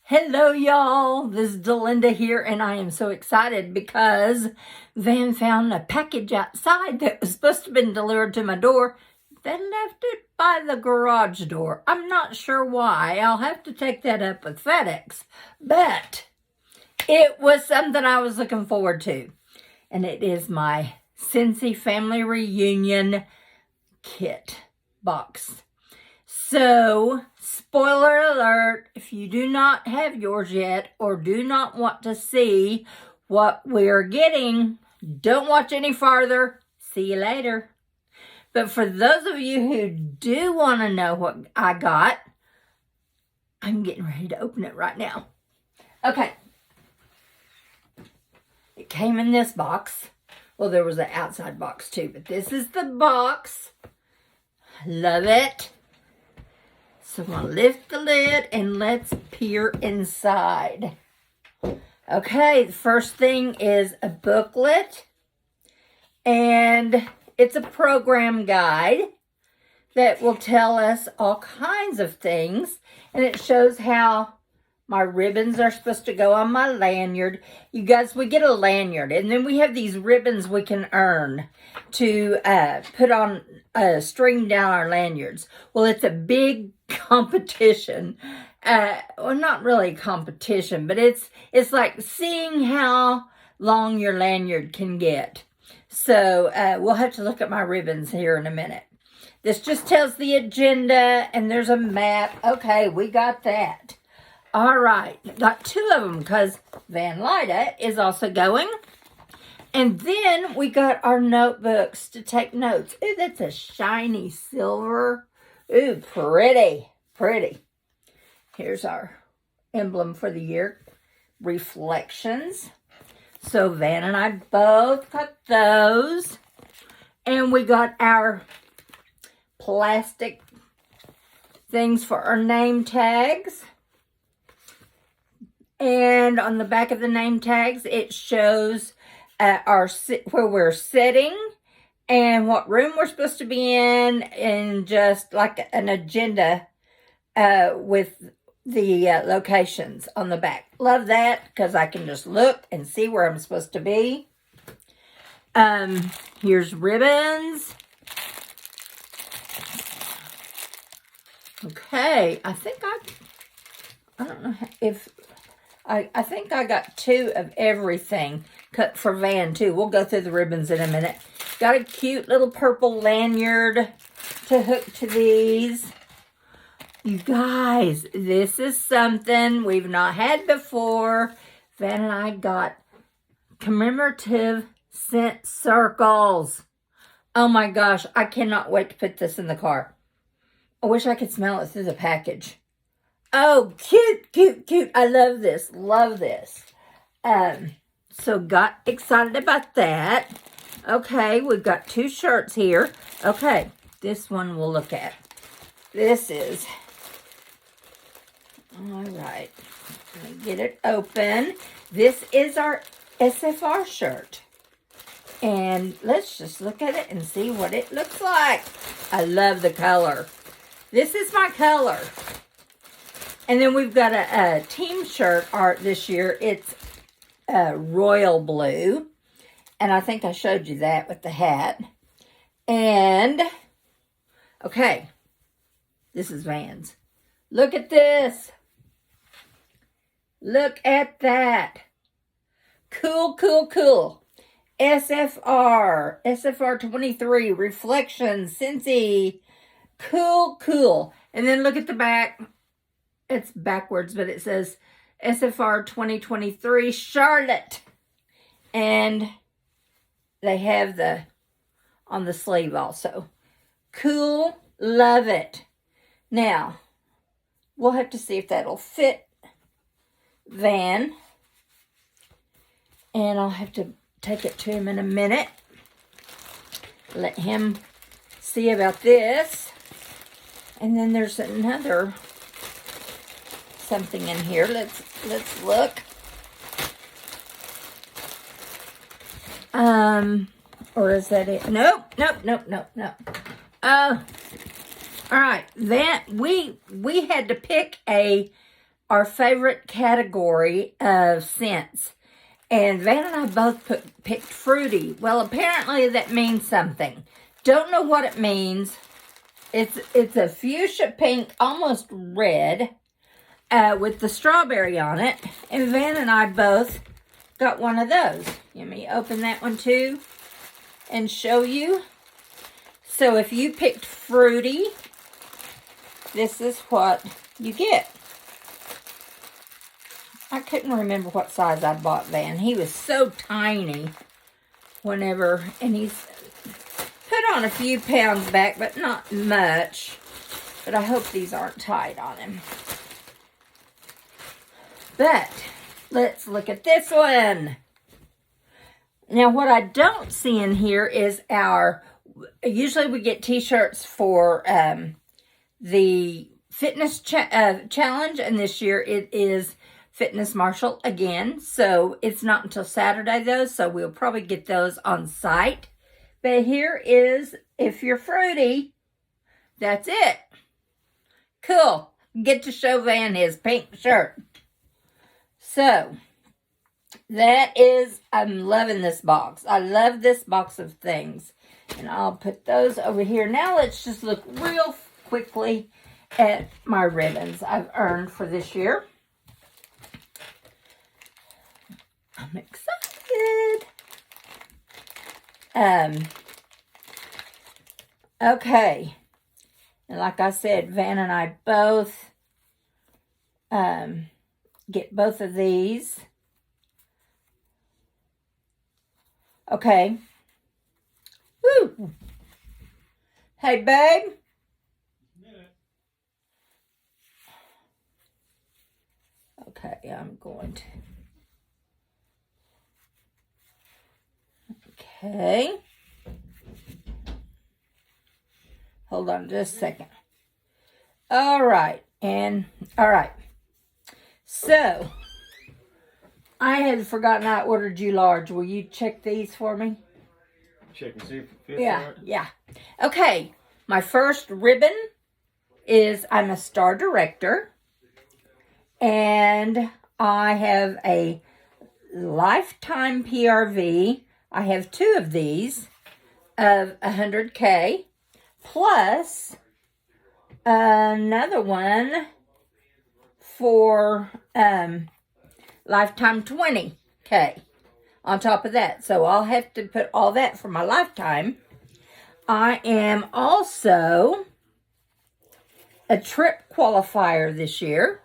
Hello, y'all. This is Delinda here, and I am so excited because Van found a package outside that was supposed to have been delivered to my door. They left it by the garage door. I'm not sure why. I'll have to take that up with FedEx, but it was something I was looking forward to, and it is my Cincy family reunion kit box. So, spoiler alert, if you do not have yours yet or do not want to see what we're getting, don't watch any farther. See you later. But for those of you who do want to know what I got, I'm getting ready to open it right now. Okay. It came in this box. Well, there was an outside box too, but this is the box. Love it. So I'm going to lift the lid and let's peer inside. Okay, the first thing is a booklet. And it's a program guide that will tell us all kinds of things. And it shows how my ribbons are supposed to go on my lanyard. You guys, we get a lanyard. And then we have these ribbons we can earn to put on string down our lanyards. Well, it's a big competition. Well, not really competition, but it's like seeing how long your lanyard can get. So we'll have to look at my ribbons here in a minute. This just tells the agenda, and there's a map. Okay, we got that. All right, got two of them because Van Lyda is also going. And then we got our notebooks to take notes. Ooh, that's a shiny silver. Ooh, pretty, pretty. Here's our emblem for the year, reflections. So Van and I both got those. And we got our plastic things for our name tags. And on the back of the name tags, it shows where we're sitting and what room we're supposed to be in, and just like an agenda with the locations on the back. Love that because I can just look and see where I'm supposed to be. Here's ribbons. Okay, I don't know if I think I got two of everything cut for Van too. We'll go through the ribbons in a minute. Got a cute little purple lanyard to hook to these. You guys, this is something we've not had before. Van and I got commemorative scent circles. Oh my gosh, I cannot wait to put this in the car. I wish I could smell it through the package. Oh, cute, cute, cute. I love this. Love this. So got excited about that. Okay, we've got two shirts here. Okay, this one we'll look at. This is, all right, let me get it open. This is our SFR shirt. And let's just look at it and see what it looks like. I love the color. This is my color. And then we've got a team shirt art this year. It's royal blue. And I think I showed you that with the hat. And, okay, this is Van's. Look at this. Look at that. Cool, cool, cool. SFR 23, Reflections, Cincy. Cool, cool. And then look at the back. It's backwards, but it says SFR 2023 Charlotte. And they have on the sleeve also. Cool. Love it. Now, we'll have to see if that'll fit Van. And I'll have to take it to him in a minute. Let him see about this. And then there's another something in here. Let's look. Or is that it? Nope. All right. That we had to pick a our favorite category of scents. And Van and I both picked fruity. Well, apparently that means something. Don't know what it means. It's a fuchsia pink, almost red, with the strawberry on it. And Van and I both got one of those. Let me open that one too and show you. So if you picked fruity, this is what you get. I couldn't remember what size I bought Van. He was so tiny whenever, and he's put on a few pounds back, but not much. But I hope these aren't tight on him. But let's look at this one. Now, what I don't see in here is usually we get t-shirts for the fitness challenge, and this year it is Fitness Marshall again. So it's not until Saturday though, so we'll probably get those on site. But here is, if you're fruity, that's it. Cool. Get to show Van his pink shirt. So that is, I'm loving this box. I love this box of things. And I'll put those over here. Now let's just look real quickly at my ribbons I've earned for this year. I'm excited. Okay. And like I said, Van and I both get both of these. Okay. Woo. Hey, babe. Okay, I'm going to. Okay. Hold on just a second. All right. So, I had forgotten I ordered you large. Will you check these for me? Check and see if it fits. Yeah. Okay. My first ribbon is, I'm a star director. And I have a lifetime PRV. I have 2 of these of 100K, plus another one for lifetime 20K on top of that. So I'll have to put all that for my lifetime. I am also a trip qualifier this year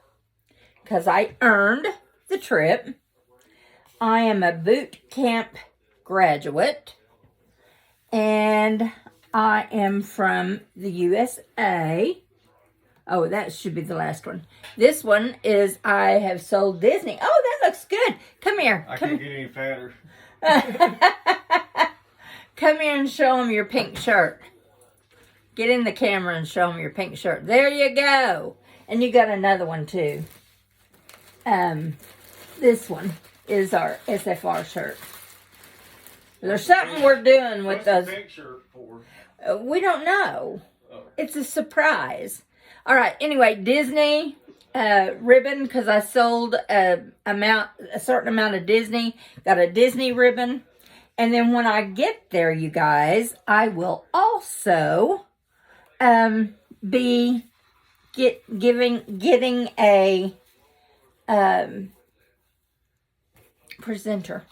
because I earned the trip. I am a boot camp graduate, and I am from the USA. Oh, that should be the last one. This one is, I have sold Disney. Oh, that looks good. Come here. I can't get any fatter. Come here and show them your pink shirt. Get in the camera and show them your pink shirt. There you go. And you got another one too. This one is our SFR shirt. There's something we're doing with those. What's the pink shirt for? We don't know. Oh. It's a surprise. All right. Anyway, Disney ribbon, because I sold a certain amount of Disney. Got a Disney ribbon. And then when I get there, you guys, I will also be getting a presenter.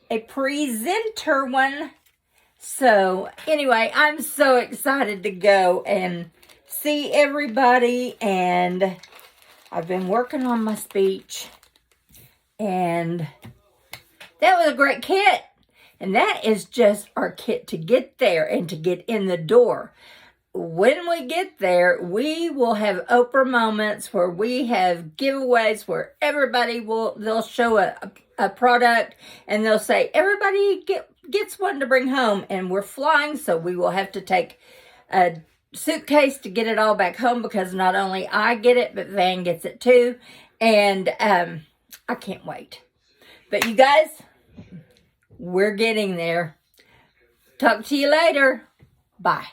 A presenter one. So anyway, I'm so excited to go and see everybody, and I've been working on my speech, and that was a great kit. And that is just our kit to get there and to get in the door. When we get there, we will have Oprah moments where we have giveaways where they'll show a product and they'll say, everybody gets one to bring home. And we're flying, so we will have to take a suitcase to get it all back home, because not only I get it, but Van gets it too. And I can't wait. But you guys, we're getting there. Talk to you later. Bye.